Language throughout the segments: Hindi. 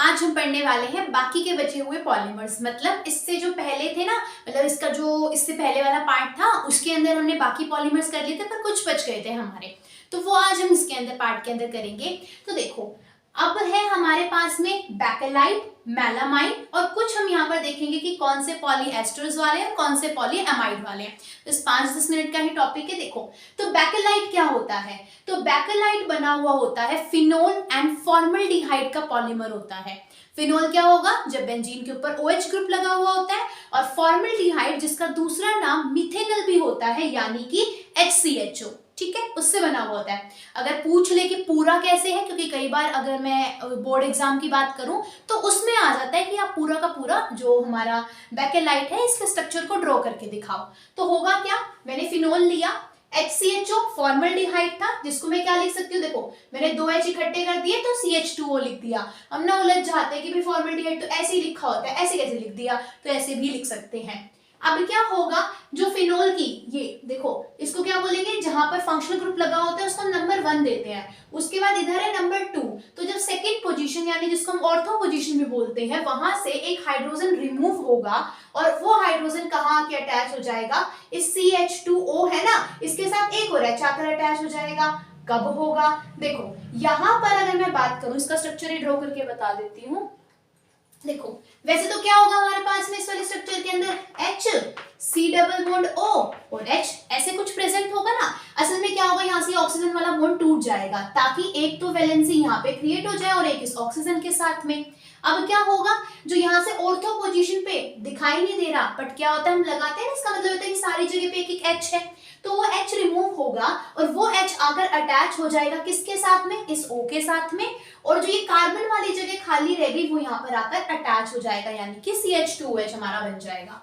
आज हम पढ़ने वाले हैं बाकी के बचे हुए पॉलीमर्स। मतलब इससे जो पहले थे ना, मतलब इसका जो इससे पहले वाला पार्ट था उसके अंदर हमने बाकी पॉलीमर्स कर लिए थे, पर कुछ बच गए थे हमारे, तो वो आज हम इसके अंदर पार्ट के अंदर करेंगे। तो देखो, अब है हमारे पास में बैकेलाइट, मेलामाइन और कुछ हम यहाँ पर देखेंगे कि कौन से पॉलीएस्टर्स वाले हैं, कौन से पॉलीएमाइड वाले हैं। तो इस 5-10 मिनट का ही टॉपिक है। देखो, तो बैकेलाइट क्या होता है? तो बैकेलाइट बना हुआ होता है फिनोल एंड फॉर्मल्डिहाइड का पॉलीमर होता है। फिनोल क्या होगा? जब बेंजीन के ऊपर OH ग्रुप लगा हुआ होता है, और फॉर्मल्डिहाइड जिसका दूसरा नाम मिथेनल भी होता है, यानी कि HCHO, ठीक है, उससे बना हुआ होता है। अगर पूछ ले कि पूरा कैसे है, क्योंकि कई बार अगर मैं बोर्ड एग्जाम की बात करूं तो उसमें आ जाता है कि आप पूरा का पूरा जो हमारा बैकेलाइट है इसके स्ट्रक्चर को ड्रॉ करके दिखाओ। तो होगा क्या, मैंने फिनोल लिया, HCHO फॉर्मल्डिहाइड था, जिसको मैं क्या लिख सकती हूँ? देखो, मैंने 2 H इकट्ठे कर दिए तो CH2O लिख दिया। हम ना उलझ जाते हैं कि भाई फॉर्मल्डिहाइड तो ऐसे ही लिखा होता है, ऐसे कैसे लिख दिया? तो ऐसे भी लिख सकते हैं। अब क्या होगा, जो फिनोल की, ये देखो, इसको क्या बोलेंगे? जहां पर फंक्शनल ग्रुप लगा होता है उसको हम नंबर 1 देते हैं। उसके बाद इधर है नंबर 2। तो जब सेकंड पोजीशन यानी जिसको हम ऑर्थो पोजीशन भी बोलते हैं, वहां से एक हाइड्रोजन रिमूव होगा और वो हाइड्रोजन कहाँ आके अटैच हो जाएगा? इस CH2O है ना, इसके साथ एक और H आकर अटैच हो जाएगा। कब होगा? देखो, यहां पर अगर मैं बात करूं, इसका स्ट्रक्चर ड्रॉ करके बता देती हूं। देखो, वैसे तो क्या होगा हमारे पास में इस वाले स्ट्रक्चर के अंदर? H, C double bond O और H, ऐसे कुछ प्रेजेंट होगा ना। असल में क्या होगा, यहाँ से ऑक्सीजन वाला बॉन्ड टूट जाएगा ताकि एक तो वैलेंसी यहाँ पे क्रिएट हो जाए और एक इस ऑक्सीजन के साथ में। अब क्या होगा, जो यहाँ से ऑर्थो पोजीशन पे दिखाई नहीं दे रहा, बट क्या होता है, हम लगाते हैं ना, इसका मतलब होता है कि सारी जगह पे एक एक H है, तो वो H रिमूव होगा और वो H आकर अटैच हो जाएगा किसके साथ में? इस O के साथ में। और जो ये कार्बन वाली जगह खाली रह गई वो यहाँ पर आकर अटैच हो जाएगा, यानी कि CH2OH हमारा बन जाएगा।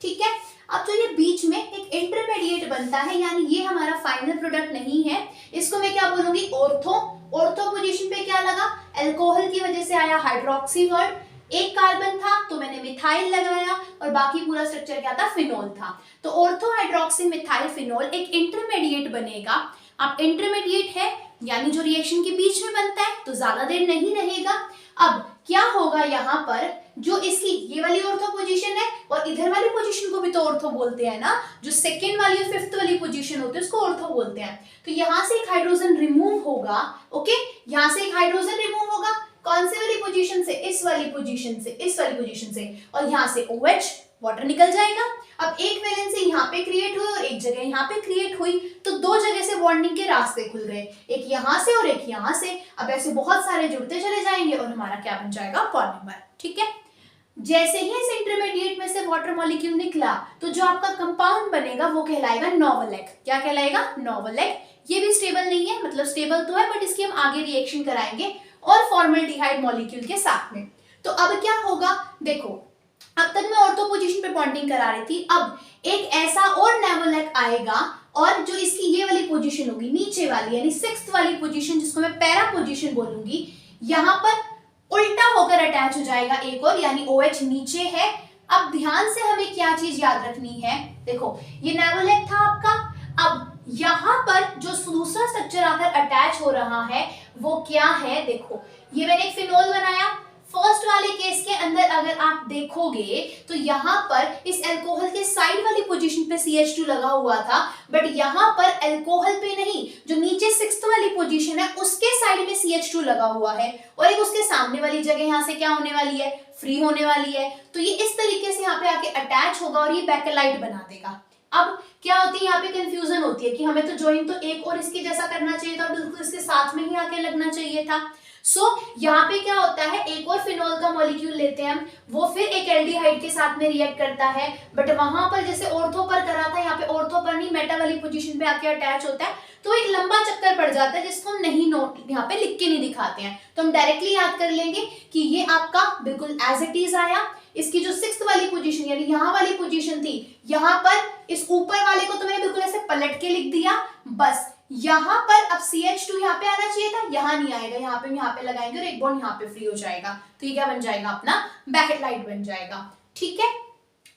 ठीक है, अब तो ये बीच में एक इंटरमीडिएट बनता है, यानी ये हमारा फाइनल प्रोडक्ट नहीं है। इसको मैं क्या बोलूंगी? ऑर्थो। ऑर्थो पोजीशन पे क्या लगा? अल्कोहल की वजह से आया हाइड्रोक्सी वर्ड, एक कार्बन था तो मैंने मिथाइल लगाया और बाकी पूरा स्ट्रक्चर क्या था? फिनोल था। तो ऑर्थो हाइड्रोक्सी मिथाइल फिनोल एक इंटरमीडिएट बनेगा। अब इंटरमीडिएट है यानी जो रिएक्शन के बीच में बनता है, तो ज्यादा देर नहीं रहेगा। अब क्या होगा, यहाँ पर जो इसकी ये वाली ऑर्थो पोजीशन है और इधर वाली पोजीशन को भी तो ऑर्थो बोलते हैं ना, जो सेकेंड वाली और फिफ्थ वाली पोजीशन होती है उसको ऑर्थो बोलते हैं। तो यहाँ से एक हाइड्रोजन रिमूव होगा। ओके, यहाँ से एक हाइड्रोजन रिमूव होगा, कौन से वाली पोजीशन से? इस वाली पोजीशन से, इस वाली पोजीशन से, और यहाँ से OH वाटर निकल जाएगा। अब एक वैलेंसी यहाँ पे क्रिएट हुई और एक जगह यहाँ पे क्रिएट हुई, तो दो जगह से बॉन्डिंग के रास्ते खुल गए, एक यहाँ से और एक यहाँ से। अब ऐसे बहुत सारे जुड़ते चले जाएंगे और हमारा क्या बन जाएगा? पॉलीमर। ठीक है, जैसे ही इस इंटरमीडिएट में से वाटर मॉलिक्यूल निकला, तो जो आपका कंपाउंड बनेगा वो कहलाएगा नोवल एग। क्या कहलाएगा? Novel egg. ये भी स्टेबल नहीं है, मतलब स्टेबल तो है बट इसकी हम आगे रिएक्शन कराएंगे और फॉर्मल्डिहाइड मॉलिक्यूल के साथ में। तो अब क्या होगा, देखो, अब तक मैं ऑर्थो पोजीशन पे बॉन्डिंग करा रही थी, अब एक ऐसा और नोवल एग आएगा और जो इसकी ये वाली पोजीशन होगी नीचे वाली, यानी 6th वाली पोजीशन, जिसको मैं पैरा पोजीशन बोलूंगी, यहाँ पर उल्टा होकर अटैच हो जाएगा एक और, यानी OH नीचे है। अब ध्यान से हमें क्या चीज याद रखनी है, देखो, ये नोवल एग था आपका, अब यहाँ पर जो दूसरा स्ट्रक्चर आकर अटैच हो रहा है वो क्या है? देखो, ये मैंने एक फिनोल बनाया। फर्स्ट वाले केस के अंदर अगर आप देखोगे तो यहाँ पर इस अल्कोहल के साइड वाली पोजीशन पे CH2 लगा हुआ था, बट यहाँ पर अल्कोहल पे नहीं, जो नीचे 6th वाली पोजीशन है उसके साइड में CH2 लगा हुआ है, और एक उसके सामने वाली जगह यहाँ से क्या होने वाली है? फ्री होने वाली है। तो ये इस तरीके से यहाँ पे आके अटैच होगा और ये बैकेलाइट बना देगा। अब क्या होती है, यहाँ पे कंफ्यूजन होती है कि हमें तो ज्वाइन तो एक और इसके जैसा करना चाहिए था, बिल्कुल इसके साथ में ही आके लगना चाहिए था। यहाँ पे क्या होता है, एक और फिनोल का मॉलिक्यूल लेते हैं हम, वो फिर एक एल्डिहाइड के साथ में रिएक्ट करता है, बट वहां पर जैसे ऑर्थो पर करा था, यहाँ पे ऑर्थो पर नहीं, मेटा वाली पोजीशन पे आके अटैच होता है, तो एक लंबा चक्कर पड़ जाता है जिसको हम नहीं नोट यहाँ पे लिख के नहीं दिखाते हैं। तो हम डायरेक्टली याद कर लेंगे कि ये आपका बिल्कुल एज इट इज आया। इसकी जो 6th वाली पोजीशन यानी यहाँ वाली पोजीशन थी, यहाँ पर इस ऊपर वाले को तो मैंने बिल्कुल ऐसे पलट के लिख दिया, बस यहाँ पर अब CH2 यहाँ पे आना चाहिए था, यहाँ नहीं आएगा, यहाँ पे लगाएंगे और एक बॉन्ड यहाँ पे फ्री हो जाएगा, तो ये क्या बन जाएगा? अपना बैकेलाइट बन जाएगा। ठीक है,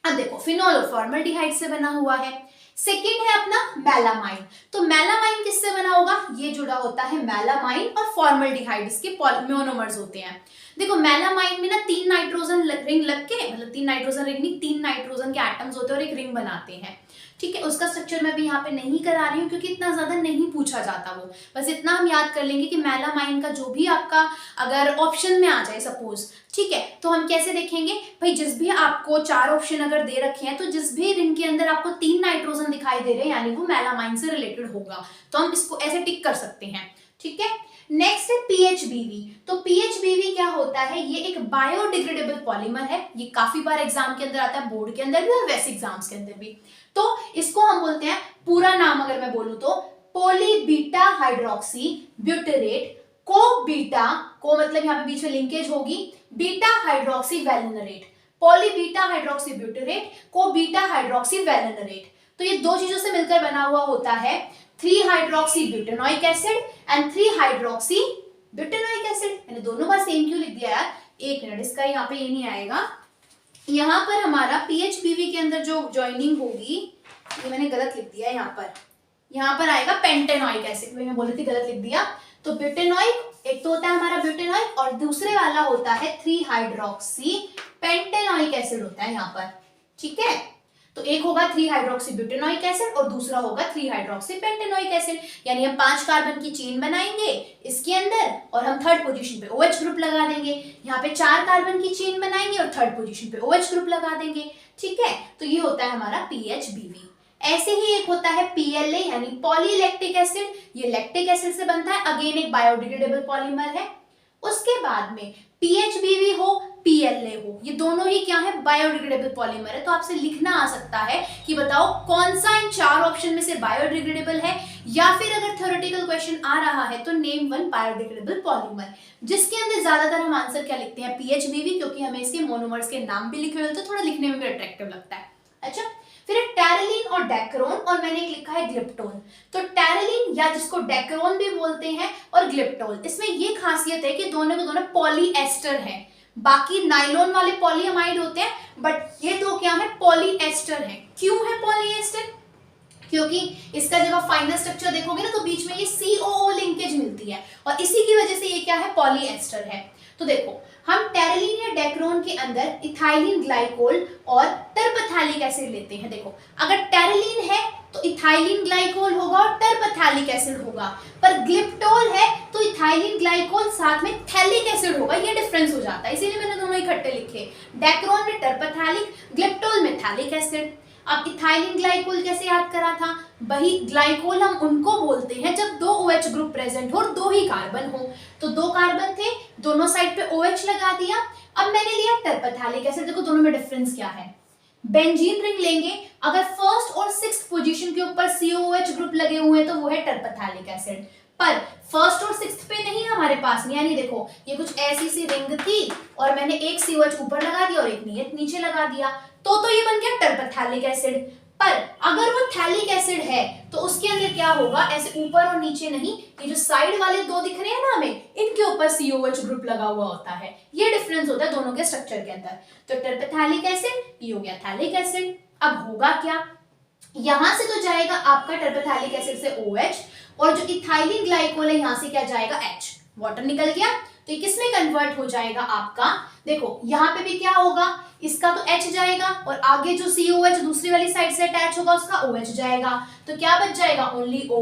अब देखो, फिनोल और फॉर्मल्डिहाइड से बना हुआ है। सेकेंड है अपना मेलामाइन। तो मेलामाइन किससे बना होगा? ये जुड़ा होता है मेलामाइन और फॉर्मल्डिहाइड, इसके मोनोमर्स होते हैं। देखो मेलामाइन में ना 3 नाइट्रोजन रिंग लग के, मतलब 3 नाइट्रोजन रिंग नहीं, 3 नाइट्रोजन के एटम्स होते हैं और एक रिंग बनाते हैं, ठीक है। उसका स्ट्रक्चर मैं भी यहाँ पे नहीं करा रही हूँ क्योंकि इतना ज्यादा नहीं पूछा जाता वो, बस इतना हम याद कर लेंगे कि मेलामाइन का जो भी आपका अगर ऑप्शन में आ जाए सपोज, ठीक है, तो हम कैसे देखेंगे भाई, जिस भी आपको 4 ऑप्शन अगर दे रखे हैं तो जिस भी रिंग के अंदर आपको 3 नाइट्रोजन दिखाई दे रहे हैं यानी वो मेलामाइन से रिलेटेड होगा, तो हम इसको ऐसे टिक कर सकते हैं, ठीक है। नेक्स्ट है पीएचबीवी। तो पीएचबीवी क्या होता है, ये एक बायोडिग्रेडेबल पॉलीमर है, ये काफी बार एग्जाम के अंदर आता है, बोर्ड के अंदर भी और वैसे एग्जाम्स के अंदर भी। तो इसको हम बोलते हैं, पूरा नाम अगर मैं बोलूं तो पॉलीबीटा हाइड्रोक्सी ब्यूटेरेट को बीटा, को मतलब यहाँ पे बीच में लिंकेज होगी, बीटा हाइड्रोक्सी वैलेनरेट, पॉलीबीटा हाइड्रोक्सी ब्यूटेरेट को बीटा हाइड्रोक्सी वैलेनरेट। तो ये दो चीजों से मिलकर बना हुआ होता है 3 hydroxy butanoic acid and 3 hydroxy butanoic acid. मैंने दोनों बार सेम क्यों लिख दिया यार, एक मिनट, इसका यहाँ पे ये नहीं आएगा, यहाँ पर हमारा पीएचबीवी के अंदर जो ज्वाइनिंग होगी, ये मैंने गलत लिख दिया है, यहाँ पर आएगा पेंटेनोइक एसिड, मैंने बोली थी गलत लिख दिया। तो ब्यूटेनोइक एक तो होता है हमारा ब्यूटेनोइक और दूसरे वाला होता है 3 हाइड्रोक्सी पेंटेनोइक एसिड होता है यहाँ पर, ठीक है। तो एक होगा 3 हाइड्रोक्सी ब्यूटेनोइक एसिड और दूसरा होगा 3 हाइड्रोक्सी पेंटेनोइक एसिड, यानी हम 5 कार्बन की चेन बनाएंगे इसके अंदर और हम थर्ड पोजीशन पे OH ग्रुप लगा देंगे, यहाँ पे 4 कार्बन की चेन बनाएंगे और थर्ड पोजीशन पे OH ग्रुप लगा देंगे, ठीक है। तो ये होता है हमारा पीएचबीवी। ऐसे ही एक होता है PLA यानी पॉलीलैक्टिक एसिड, ये लैक्टिक एसिड से बनता है, अगेन एक बायोडिग्रेडेबल पॉलीमर है। उसके बाद में PHBV हो PLA हो, ये दोनों ही क्या है, बायोडिग्रेडेबल पॉलीमर है। तो आपसे लिखना आ सकता है कि बताओ कौन सा इन 4 ऑप्शन में से बायोडिग्रेडेबल है, या फिर अगर थ्योरेटिकल क्वेश्चन आ रहा है तो नेम 1 बायोडिग्रेडेबल पॉलीमर, जिसके अंदर ज्यादातर हम आंसर क्या लिखते हैं, PHBV, क्योंकि हमें इसके मोनोमर्स के नाम भी लिखे हुए होते हैं, थोड़ा लिखने में भी अट्रैक्टिव लगता है। अच्छा, फिर टेरेलिन और डेक्रोन, और मैंने एक लिखा है ग्लिप्टोल। तो टेरेलिन या जिसको डेक्रोन भी बोलते हैं और ग्लिप्टोल, इसमें ये खासियत है कि दोनों के दोनों पॉलीएस्टर हैं। बाकी नाइलॉन वाले पॉलीअमाइड होते हैं, बट ये दो क्या है, पॉलीएस्टर हैं। क्यों है पॉलीएस्टर, क्योंकि इसका जब आप फाइनल स्ट्रक्चर देखोगे ना तो बीच में ये COO लिंकेज मिलती है और इसी की वजह से ये क्या है, पॉलीएस्टर है। तो देखो, हम टेरेलिन या डेक्रोन के अंदर इथाइलिन ग्लाइकोल और टर्पथैलिक एसिड लेते हैं। देखो, अगर टेरेलिन है तो इथाइलिन ग्लाइकोल होगा और टर्पथैलिक एसिड होगा, पर ग्लिप्टोल है तो इथाइलिन ग्लाइकोल साथ में थैलिक एसिड होगा, ये डिफरेंस हो जाता है, इसीलिए मैंने दोनों इकट्ठे लिखे, डेक्रोन में टर्पथैलिक, ग्लिप्टोल में थैलिक एसिड। अब इथाइलिन ग्लाइकोल कैसे याद करा था, वही ग्लाइकोल हम उनको बोलते हैं जब 2 OH ग्रुप प्रेजेंट हो और 2 ही कार्बन हो। तो 2 कार्बन थे, दोनों साइड पे OH लगा दिया। अब मैंने लिया टर्पथैलिक एसिड, देखो दोनों में डिफरेंस क्या है, बेंजीन रिंग लेंगे, अगर फर्स्ट और 6th पोजीशन के ऊपर COOH ग्रुप लगे हुए हैं तो वो है टर्पथैलिक एसिड, पर फर्स्ट और 6th पे नहीं हमारे पास में, यानी देखो ये कुछ ऐसी सी रिंग थी और मैंने एक COH ऊपर लगा दिया और एक नीचे लगा दिया, तो ये बन गया टर्पथैलिक एसिड। पर अगर वो थैलिक एसिड है तो उसके अंदर क्या होगा, ऐसे ऊपर और नीचे नहीं, ये जो साइड वाले 2 दिख रहे हैं ना हमें, इनके ऊपर COH ग्रुप लगा हुआ होता है, ये डिफरेंस होता है दोनों के स्ट्रक्चर के अंदर। तो टर्पथैलिक एसिड, ये हो गया थैलिक एसिड। अब होगा क्या, यहां से तो जाएगा आपका टर्पथैलिक एसिड से OH, और जो इथाइलिन ग्लाइकोल है यहां से क्या जाएगा, H, वाटर निकल गया। तो ये किसमें कन्वर्ट हो जाएगा आपका, देखो यहाँ पे भी क्या होगा, इसका तो H जाएगा और आगे जो COH दूसरी वाली साइड से अटैच होगा उसका OH जाएगा, तो क्या बच जाएगा, ओनली O,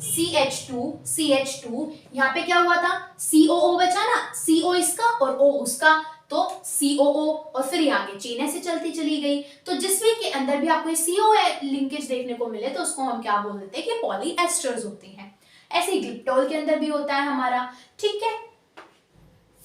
CH2, यहाँ पे क्या हुआ था, COO बचा ना, CO इसका और O उसका, तो COO और फिर आगे चेन ऐसे चलती चली गई। तो जिस भी के अंदर भी आपको CO लिंकेज देखने को मिले तो उसको हम क्या बोल देते हैं कि पॉलीएस्टर्स होते हैं। ऐसे ही ग्लिप्टोल के अंदर भी होता है हमारा, ठीक है।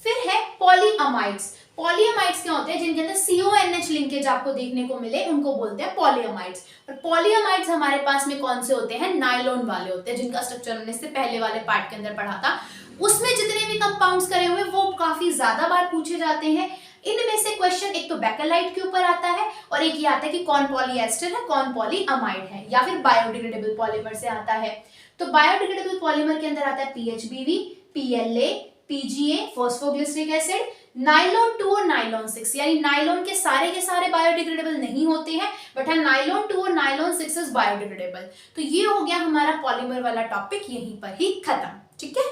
फिर है पॉलीअमाइड्स। पॉलीअमाइड्स क्या होते हैं, जिनके अंदर CONH लिंकेज आपको देखने को मिले उनको बोलते हैं पॉलीअमाइड्स। और पॉलीअमाइड्स हमारे पास में कौन से होते हैं, नाइलॉन वाले होते हैं, जिनका स्ट्रक्चर हमने इससे पहले वाले पार्ट के अंदर पढ़ा था। उसमें जितने भी कंपाउंड्स करे हुए वो काफी ज्यादा बार पूछे जाते हैं। इनमें से क्वेश्चन एक तो बेकेलाइट के ऊपर आता है और एक ये आता है कि कौन पॉलीएस्टर है कौन पॉलीअमाइड है, या फिर बायोडिग्रेडेबल पॉलीमर से आता है। तो बायोडिग्रेडेबल पॉलीमर के अंदर आता है PHBV, PLA, PGA phosphoglyceric acid, nylon 2 और नाइलॉन 6, यानी नाइलॉन के सारे बायोडिग्रेडेबल नहीं होते हैं, बट हाँ नाइलॉन 2 और नाइलॉन 6 इज बायोडिग्रेडेबल। तो ये हो गया हमारा पॉलीमर वाला टॉपिक, यहीं पर ही खत्म। ठीक है।